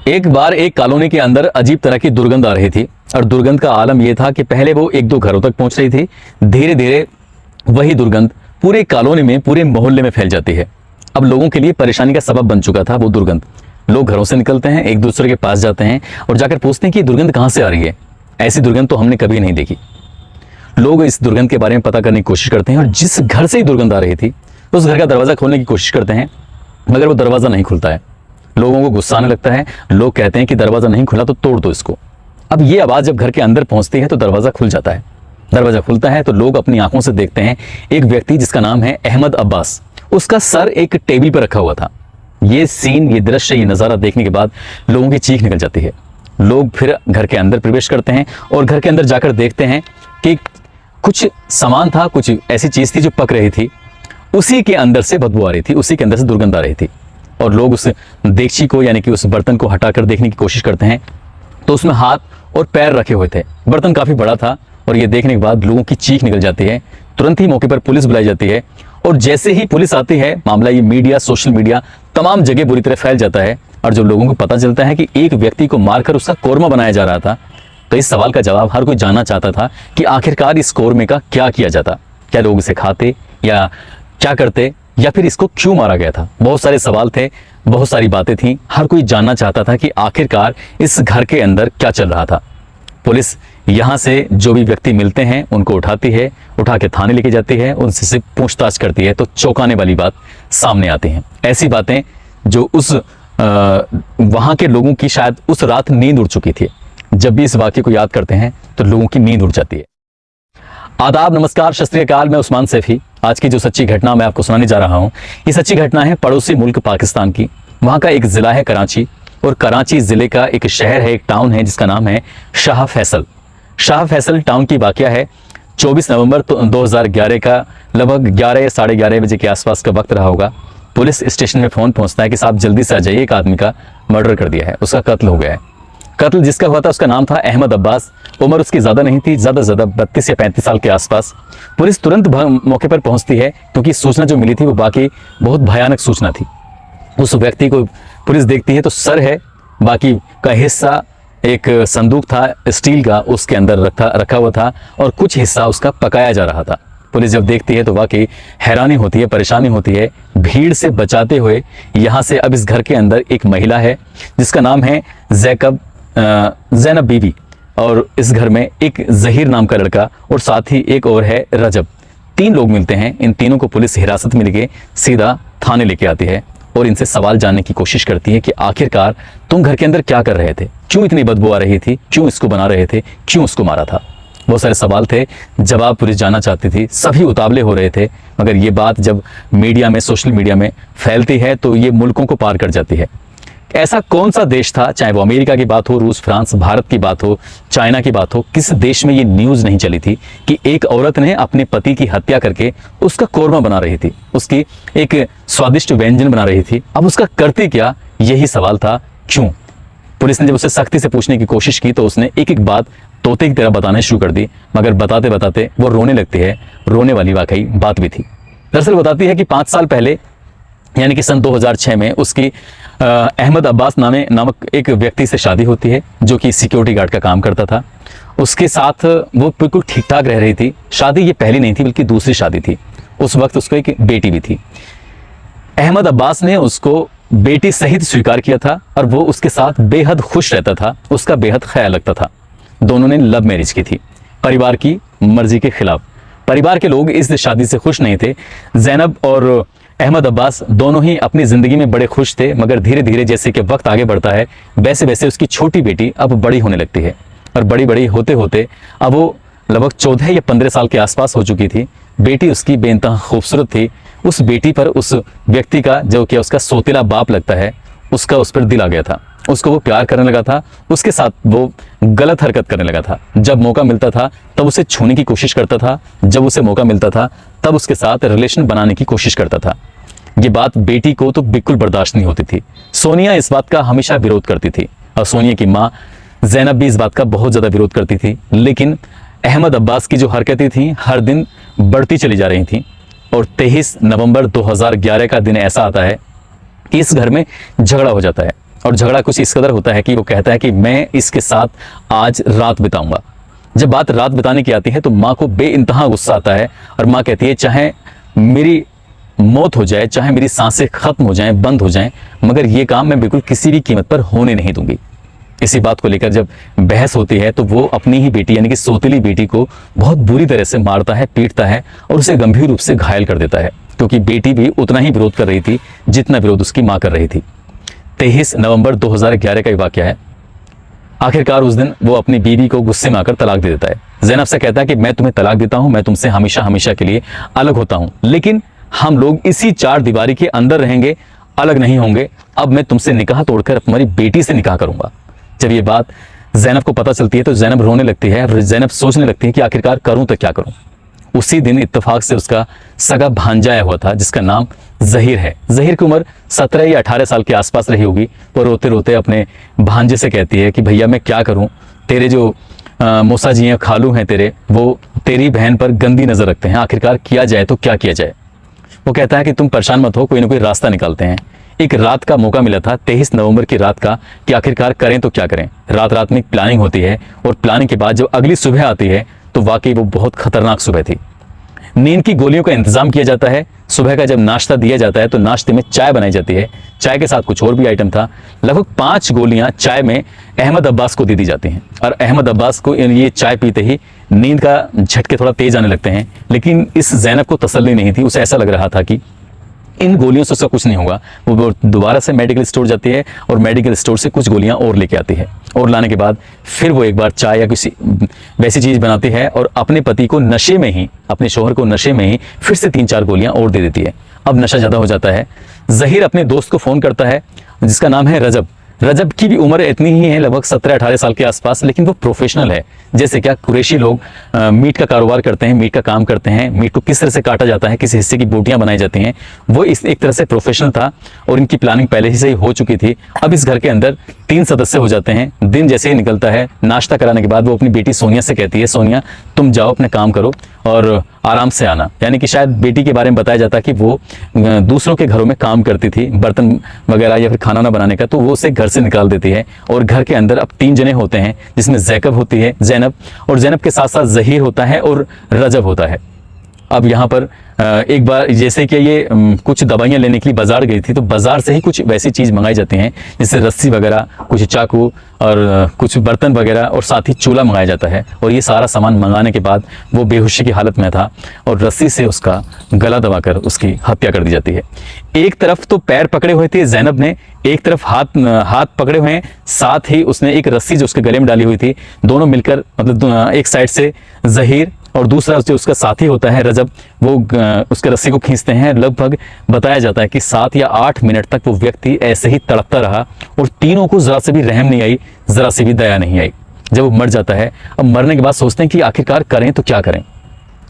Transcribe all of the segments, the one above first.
एक बार एक कॉलोनी के अंदर अजीब तरह की दुर्गंध आ रही थी और दुर्गंध का आलम यह था कि पहले वो एक दो घरों तक पहुंच रही थी, धीरे धीरे वही दुर्गंध पूरे कॉलोनी में, पूरे मोहल्ले में फैल जाती है। अब लोगों के लिए परेशानी का सबब बन चुका था वो दुर्गंध। लोग घरों से निकलते हैं, एक दूसरे के पास जाते हैं और जाकर पूछते हैं कि दुर्गंध कहाँ से आ रही है। ऐसी दुर्गंध तो हमने कभी नहीं देखी। लोग इस दुर्गंध के बारे में पता करने की कोशिश करते हैं और जिस घर से ही दुर्गंध आ रही थी उस घर का दरवाजा खोलने की कोशिश करते हैं, मगर वो दरवाजा नहीं खुलता है। लोगों को गुस्सा आने लगता है। लोग कहते हैं कि दरवाजा नहीं खुला तो तोड़ दो इसको। अब ये आवाज जब घर के अंदर पहुंचती है तो दरवाजा खुल जाता है। दरवाजा खुलता है तो लोग अपनी आंखों से देखते हैं एक व्यक्ति जिसका नाम है अहमद अब्बास। उसका सर एक टेबल पर रखा हुआ था। ये सीन, ये दृश्य, ये नजारा देखने के बाद लोगों की चीख निकल जाती है। लोग फिर घर के अंदर प्रवेश करते हैं और घर के अंदर जाकर देखते हैं कि कुछ सामान था, कुछ ऐसी चीज थी जो पक रही थी। उसी के अंदर से बदबू आ रही थी, उसी के अंदर से दुर्गंध आ रही थी। और लोग उस देगची को, यानी कि उस बर्तन को हटाकर देखने की कोशिश करते हैं तो उसमें हाथ और पैर रखे हुए थे। बर्तन काफी बड़ा था और ये देखने के बाद लोगों की चीख निकल जाती है। तुरंत ही मौके पर पुलिस बुलाई जाती है और जैसे ही पुलिस आती है, मामला ये मीडिया, सोशल मीडिया, तमाम जगह बुरी तरह फैल जाता है। और जब लोगों को पता चलता है कि एक व्यक्ति को मारकर उसका कोरमा बनाया जा रहा था, तो इस सवाल का जवाब हर कोई जानना चाहता था कि आखिरकार इस कोरमे का क्या किया जाता। क्या लोग इसे खाते या क्या करते, या फिर इसको क्यों मारा गया था। बहुत सारे सवाल थे, बहुत सारी बातें थी। हर कोई जानना चाहता था कि आखिरकार इस घर के अंदर क्या चल रहा था। पुलिस यहाँ से जो भी व्यक्ति मिलते हैं उनको उठाती है, उठा के थाने लेके जाती है, उनसे सिर्फ पूछताछ करती है तो चौंकाने वाली बात सामने आती है। ऐसी बातें जो उस वहां के लोगों की शायद उस रात नींद उड़ चुकी थी। जब भी इस वाक्य को याद करते हैं तो लोगों की नींद उड़ जाती है। आदाब, नमस्कार, सत श्री अकाल। मैं उस्मान सैफी। आज की जो सच्ची घटना मैं आपको सुनाने जा रहा हूं, ये सच्ची घटना है पड़ोसी मुल्क पाकिस्तान की। वहां का एक जिला है कराची और कराची जिले का एक शहर है, एक टाउन है जिसका नाम है शाह फैसल। शाह फैसल टाउन की वाकया है 24 नवंबर 2011 का लगभग 11 साढ़े 11 बजे के आसपास का वक्त रहा होगा। पुलिस स्टेशन में फोन पहुंचता है कि साहब जल्दी से आ जाइए, एक आदमी का मर्डर कर दिया है, उसका कत्ल हो गया है। कत्ल जिसका हुआ था उसका नाम था अहमद अब्बास। उम्र उसकी ज्यादा नहीं थी, ज्यादा से ज्यादा 32 या 35 साल के आसपास। पुलिस तुरंत मौके पर पहुंचती है क्योंकि सूचना जो मिली थी वो बाकी बहुत भयानक सूचना थी। उस व्यक्ति को पुलिस देखती है तो सर है, बाकी का हिस्सा एक संदूक था स्टील का, उसके अंदर रखा हुआ था और कुछ हिस्सा उसका पकाया जा रहा था। पुलिस जब देखती है तो वाकई हैरानी होती है, परेशानी होती है। भीड़ से बचाते हुए यहाँ से अब इस घर के अंदर एक महिला है जिसका नाम है ज़ैनब बीबी, और इस घर में एक जहीर नाम का लड़का और साथ ही एक और है रजब। 3 लोग मिलते हैं। इन तीनों को पुलिस हिरासत में लेके सीधा थाने लेके आती है और इनसे सवाल जानने की कोशिश करती है कि आखिरकार तुम घर के अंदर क्या कर रहे थे, क्यों इतनी बदबू आ रही थी, क्यों इसको बना रहे थे, क्यों उसको मारा था। बहुत सारे सवाल थे, जवाब पुलिस जानना चाहती थी, सभी उतावले हो रहे थे। मगर ये बात जब मीडिया में, सोशल मीडिया में फैलती है तो ये मुल्कों को पार कर जाती है। ऐसा कौन सा देश था, चाहे वो अमेरिका की बात हो, रूस, फ्रांस, भारत की बात हो, चाइना की बात हो, किस देश में ये न्यूज नहीं चली थी कि एक औरत ने अपने पति की हत्या करके उसका कोरमा बना रही थी, उसकी एक स्वादिष्ट व्यंजन बना रही थी। अब उसका करती क्या, यही सवाल था, क्यों। पुलिस ने जब उसे सख्ती से पूछने की कोशिश की तो उसने एक एक बात तोते की तरह बताना शुरू कर दी, मगर बताते बताते वो रोने लगती है। रोने वाली वाकई बात भी थी। दरअसल बताती है कि 5 साल पहले, यानी कि सन 2006 में उसकी अहमद अब्बास नामक एक व्यक्ति से शादी होती है जो कि सिक्योरिटी गार्ड का काम करता था। उसके साथ वो बिल्कुल ठीक ठाक रह रही थी। शादी ये पहली नहीं थी बल्कि दूसरी शादी थी। उस वक्त उसको एक बेटी भी थी। अहमद अब्बास ने उसको बेटी सहित स्वीकार किया था और वो उसके साथ बेहद खुश रहता था, उसका बेहद ख्याल रखता था। दोनों ने लव मैरिज की थी, परिवार की मर्जी के खिलाफ। परिवार के लोग इस शादी से खुश नहीं थे। ज़ैनब और अहमद अब्बास दोनों ही अपनी जिंदगी में बड़े खुश थे, मगर धीरे धीरे जैसे कि वक्त आगे बढ़ता है वैसे वैसे उसकी छोटी बेटी अब बड़ी होने लगती है और बड़ी बड़ी होते होते अब वो लगभग 14 या 15 साल के आसपास हो चुकी थी। बेटी उसकी बेइंतहा खूबसूरत थी। उस बेटी पर उस व्यक्ति का, जो कि उसका सौतेला बाप लगता है, उसका उस पर दिल आ गया था। उसको वो प्यार करने लगा था, उसके साथ वो गलत हरकत करने लगा था। जब मौका मिलता था तब उसे छूने की कोशिश करता था, जब उसे मौका मिलता था तब उसके साथ रिलेशन बनाने की कोशिश करता था। ये बात बेटी को तो बिल्कुल बर्दाश्त नहीं होती थी। सोनिया इस बात का हमेशा विरोध करती थी और सोनिया की माँ ज़ैनब भी इस बात का बहुत ज़्यादा विरोध करती थी। लेकिन अहमद अब्बास की जो हरकतें थी हर दिन बढ़ती चली जा रही थी और 23 नवंबर 2011 का दिन ऐसा आता है कि इस घर में झगड़ा हो जाता है। और झगड़ा कुछ इस कदर होता है कि वो कहता है कि मैं इसके साथ आज रात बिताऊंगा। जब बात रात बिताने की आती है तो माँ को बेइंतहा गुस्सा आता है और माँ कहती है चाहे मेरी मौत हो जाए, चाहे मेरी सांसें खत्म हो जाएं, बंद हो जाएं, मगर ये काम मैं बिल्कुल किसी भी कीमत पर होने नहीं दूंगी। इसी बात को लेकर जब बहस होती है तो वो अपनी ही बेटी यानी कि सौतेली बेटी को बहुत बुरी तरह से मारता है, पीटता है और उसे गंभीर रूप से घायल कर देता है, क्योंकि बेटी भी उतना ही विरोध कर रही थी जितना विरोध उसकी माँ कर रही थी। 23 नवंबर 2011 का ये वाकया है। आखिरकार उस दिन वो अपनी बीवी को गुस्से में आकर तलाक दे देता है। ज़ैनब से कहता है कि मैं तुम्हें तलाक देता हूं, मैं तुमसे हमेशा हमेशा के लिए अलग होता हूं, लेकिन हम लोग इसी चार दीवारी के अंदर रहेंगे, अलग नहीं होंगे। अब मैं तुमसे निकाह तोड़कर तुम्हारी बेटी से निकाह करूंगा। जब ये बात ज़ैनब को पता चलती है तो ज़ैनब रोने लगती है। ज़ैनब सोचने लगती है कि आखिरकार करूं तो क्या करूं। उसी दिन इत्तेफाक से उसका सगा भांजा आया हुआ था जिसका नाम ज़हीर है। ज़हीर की उम्र 17 या 18 साल के आसपास रही होगी। वो रोते रोते अपने भांजे से कहती है कि भैया मैं क्या करूं, तेरे जो मौसा जी हैं, खालू हैं तेरे, वो तेरी बहन पर गंदी नज़र रखते हैं, आखिरकार किया जाए तो क्या किया जाए। वो कहता है कि तुम परेशान मत हो, कोई ना कोई रास्ता निकालते हैं। एक रात का मौका मिला था 23 नवंबर की रात का कि आखिरकार करें तो क्या करें। रात रात में प्लानिंग होती है और प्लानिंग के बाद जब अगली सुबह आती है तो वाकई वो बहुत खतरनाक सुबह थी। नींद की गोलियों का इंतजाम किया जाता है। सुबह का जब नाश्ता दिया जाता है तो नाश्ते में चाय बनाई जाती है। चाय के साथ कुछ और भी आइटम था। लगभग 5 गोलियां चाय में अहमद अब्बास को दे दी जाती हैं और अहमद अब्बास को ये चाय पीते ही नींद का झटके थोड़ा तेज आने लगते हैं। लेकिन इस ज़ैनब को तसल्ली नहीं थी। उसे ऐसा लग रहा था कि इन गोलियों से उसका कुछ नहीं होगा। वो दोबारा से मेडिकल स्टोर जाती है और मेडिकल स्टोर से कुछ गोलियां और लेके आती है और लाने के बाद फिर वो एक बार चाय या किसी वैसी चीज़ बनाती है और अपने पति को नशे में ही, अपने शोहर को नशे में ही फिर से 3-4 गोलियां और दे देती है। अब नशा ज़्यादा हो जाता है। ज़हीर अपने दोस्त को फ़ोन करता है जिसका नाम है रजब। रजब की भी उम्र इतनी ही है, लगभग 17-18 साल के आसपास, लेकिन वो प्रोफेशनल है। जैसे क्या कुरैशी लोग मीट का कारोबार करते हैं, मीट का काम करते हैं, मीट को किस तरह से काटा जाता है, किस हिस्से की बोटियां बनाई जाती हैं, वो इस एक तरह से प्रोफेशनल था और इनकी प्लानिंग पहले ही से ही हो चुकी थी। अब इस घर के अंदर 3 सदस्य हो जाते हैं। दिन जैसे ही निकलता है, नाश्ता कराने के बाद वो अपनी बेटी सोनिया से कहती है, सोनिया तुम जाओ अपना काम करो और आराम से आना। यानी कि शायद बेटी के बारे में बताया जाता कि वो दूसरों के घरों में काम करती थी, बर्तन वगैरह या फिर खाना ना बनाने का, तो वो उसे घर से निकाल देती है। और घर के अंदर अब 3 जने होते हैं जिसमें ज़ैकब होती है, ज़ैनब, और ज़ैनब के साथ साथ ज़हीर होता है और रजब होता है। अब यहाँ पर एक बार जैसे कि ये कुछ दवाइयाँ लेने के लिए बाजार गई थी तो बाजार से ही कुछ वैसी चीज़ मंगाई जाती हैं जैसे रस्सी वगैरह, कुछ चाकू और कुछ बर्तन वगैरह और साथ ही चूल्हा मंगाया जाता है। और ये सारा सामान मंगाने के बाद वो बेहोशी की हालत में था और रस्सी से उसका गला दबाकर उसकी हत्या कर दी जाती है। एक तरफ तो पैर पकड़े हुए थे ज़ैनब ने, एक तरफ हाथ पकड़े हुए हैं, साथ ही उसने एक रस्सी जो उसके गले में डाली हुई थी, दोनों मिलकर मतलब एक साइड से ज़हीर और दूसरा जो उसका साथी होता है रजब, वो उसके रस्सी को खींचते हैं। लगभग बताया जाता है कि 7 या 8 मिनट तक वो व्यक्ति ऐसे ही तड़पता रहा और तीनों को जरा से भी रहम नहीं आई, जरा से भी दया नहीं आई। जब वो मर जाता है, अब मरने के बाद सोचते हैं कि आखिरकार करें तो क्या करें,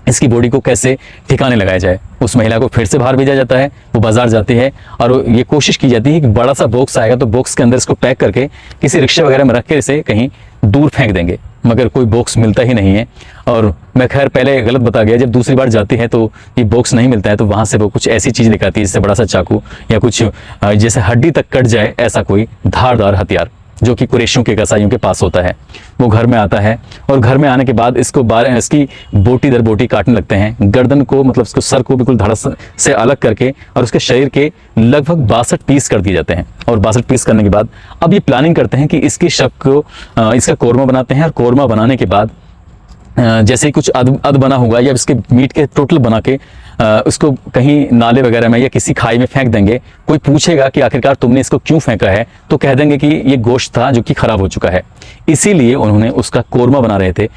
इसकी बॉडी को कैसे ठिकाने लगाया जाए। उस महिला को फिर से बाहर भेजा जाता है, वो बाजार जाती है और ये कोशिश की जाती है कि बड़ा सा बॉक्स आएगा तो बॉक्स के अंदर इसको पैक करके किसी रिक्शे वगैरह में रख के इसे कहीं दूर फेंक देंगे, मगर कोई बॉक्स मिलता ही नहीं है। और मैं खैर पहले गलत बता गया, जब दूसरी बार जाती है तो ये बॉक्स नहीं मिलता है तो वहाँ से वो कुछ ऐसी चीज़ दिखाती है जैसे बड़ा सा चाकू या कुछ जैसे हड्डी तक कट जाए ऐसा कोई धारदार हथियार, जो कि कुरैशियों के कसाईयों के पास होता है। वो घर में आता है और घर में आने के बाद इसकी बोटी दर बोटी काटने लगते हैं। गर्दन को मतलब इसको सर को बिल्कुल धड़ से अलग करके और उसके शरीर के लगभग 62 पीस कर दिए जाते हैं। और 62 पीस करने के बाद अब ये प्लानिंग करते हैं कि इसकी शव को इसका कोरमा बनाते हैं और कोरमा बनाने के बाद जैसे ही कुछ अद बना होगा या इसके मीट के टोटल बना के उसको कहीं नाले वगैरह में या किसी खाई में फेंक देंगे। कोई पूछेगा कि आखिरकार तुमने इसको क्यों फेंका है तो कह देंगे कि ये गोश्त था जो कि खराब हो चुका है, इसीलिए उन्होंने उसका कोरमा बना रहे थे।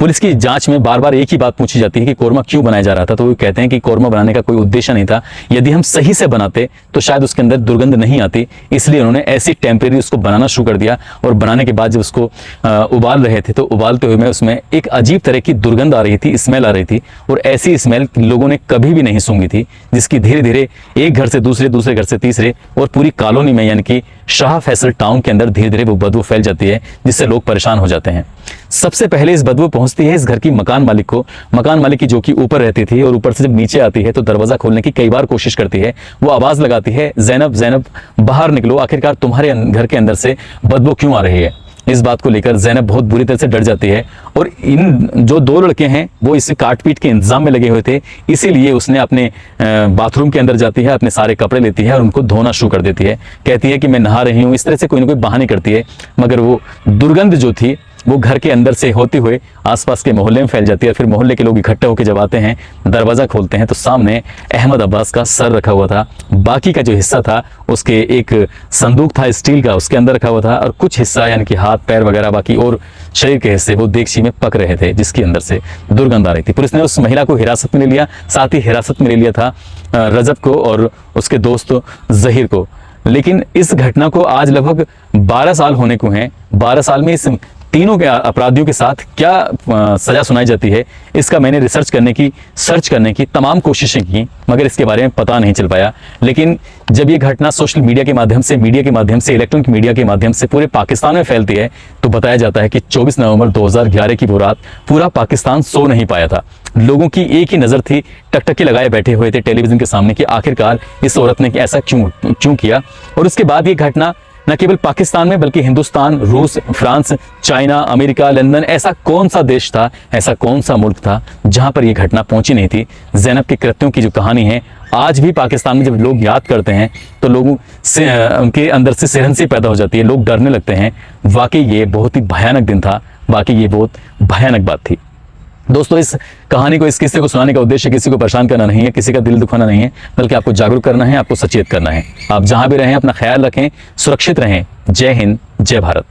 पुलिस की जांच में बार बार एक ही बात पूछी जाती है कि कोरमा क्यों बनाया जा रहा था, तो वो कहते हैं कि कोरमा बनाने का कोई उद्देश्य नहीं था, यदि हम सही से बनाते तो शायद उसके अंदर दुर्गंध नहीं आती, इसलिए उन्होंने ऐसी टेम्परेरी उसको बनाना शुरू कर दिया। और बनाने के बाद जब उसको उबाल रहे थे तो उबालते हुए में उसमें एक अजीब तरह की दुर्गंध आ रही थी, स्मेल आ रही थी और ऐसी स्मेल लोगों ने कभी भी नहीं सूंघी थी, जिसकी धीरे धीरे एक घर से दूसरे, दूसरे घर से तीसरे और पूरी कॉलोनी में यानी कि शाह फैसल टाउन के अंदर धीरे धीरे वो बदबू फैल जाती है जिससे लोग परेशान हो जाते हैं। सबसे पहले इस बदबू पहुंच पहुंचती है इस घर की मकान मालिक को, मकान मालिक की जो कि ऊपर रहती थी, और ऊपर से जब नीचे आती है तो दरवाजा खोलने की कई बार कोशिश करती है। वो आवाज लगाती है, ज़ैनब ज़ैनब बाहर निकलो, आखिरकार तुम्हारे घर के अंदर से बदबू क्यों आ रही है। इस बात को लेकर ज़ैनब बहुत बुरी तरह से डर जाती है, और इन जो दो लड़के हैं वो इसे काट पीट के इंतजाम में लगे हुए थे, इसीलिए उसने अपने बाथरूम के अंदर जाती है, अपने सारे कपड़े लेती है और उनको धोना शुरू कर देती है। कहती है कि मैं नहा रही हूँ, इस तरह से कोई ना कोई बहाने करती है, मगर वो दुर्गंध जो थी वो घर के अंदर से होते हुए आसपास के मोहल्ले में फैल जाती है। फिर मोहल्ले के लोग इकट्ठे होकर जब आते हैं, दरवाज़ा खोलते हैं तो सामने अहमद अब्बास का सर रखा हुआ था, बाकी का जो हिस्सा था उसके एक संदूक था स्टील का, उसके अंदर रखा हुआ था, और कुछ हिस्सा यानी कि हाथ पैर वगैरह बाकी और शरीर के हिस्से वो देगची में पक रहे थे, जिसके अंदर से दुर्गंध आ रही थी। पुलिस ने उस महिला को हिरासत में ले लिया, साथ ही हिरासत में ले लिया था रजब को और उसके दोस्त जहीर को। लेकिन इस घटना को आज लगभग 12 साल होने को हैं। 12 साल में इस तीनों के अपराधियों के साथ क्या सजा सुनाई जाती है, इसका मैंने सर्च करने की तमाम कोशिशें की, मगर इसके बारे में पता नहीं चल पाया। लेकिन जब ये घटना सोशल मीडिया के माध्यम से, इलेक्ट्रॉनिक मीडिया के माध्यम से पूरे पाकिस्तान में फैलती है, तो बताया जाता है कि 24 नवंबर 2011 की वो रात पूरा पाकिस्तान सो नहीं पाया था। लोगों की एक ही नज़र थी, टकटकी लगाए बैठे हुए थे टेलीविजन के सामने कि आखिरकार इस औरत ने ऐसा क्यों किया। और उसके बाद ये घटना न केवल पाकिस्तान में बल्कि हिंदुस्तान, रूस, फ्रांस, चाइना, अमेरिका, लंदन, ऐसा कौन सा देश था, ऐसा कौन सा मुल्क था जहां पर यह घटना पहुंची नहीं थी। ज़ैनब के कृत्यों की जो कहानी है, आज भी पाकिस्तान में जब लोग याद करते हैं तो लोगों से उनके अंदर से सिरहंसी पैदा हो जाती है, लोग डरने लगते हैं। वाकई ये बहुत ही भयानक दिन था, वाकई ये बहुत भयानक बात थी। दोस्तों, इस कहानी को, इस किस्से को सुनाने का उद्देश्य किसी को परेशान करना नहीं है, किसी का दिल दुखाना नहीं है, बल्कि आपको जागरूक करना है, आपको सचेत करना है। आप जहां भी रहें अपना ख्याल रखें, सुरक्षित रहें। जय हिंद, जय भारत।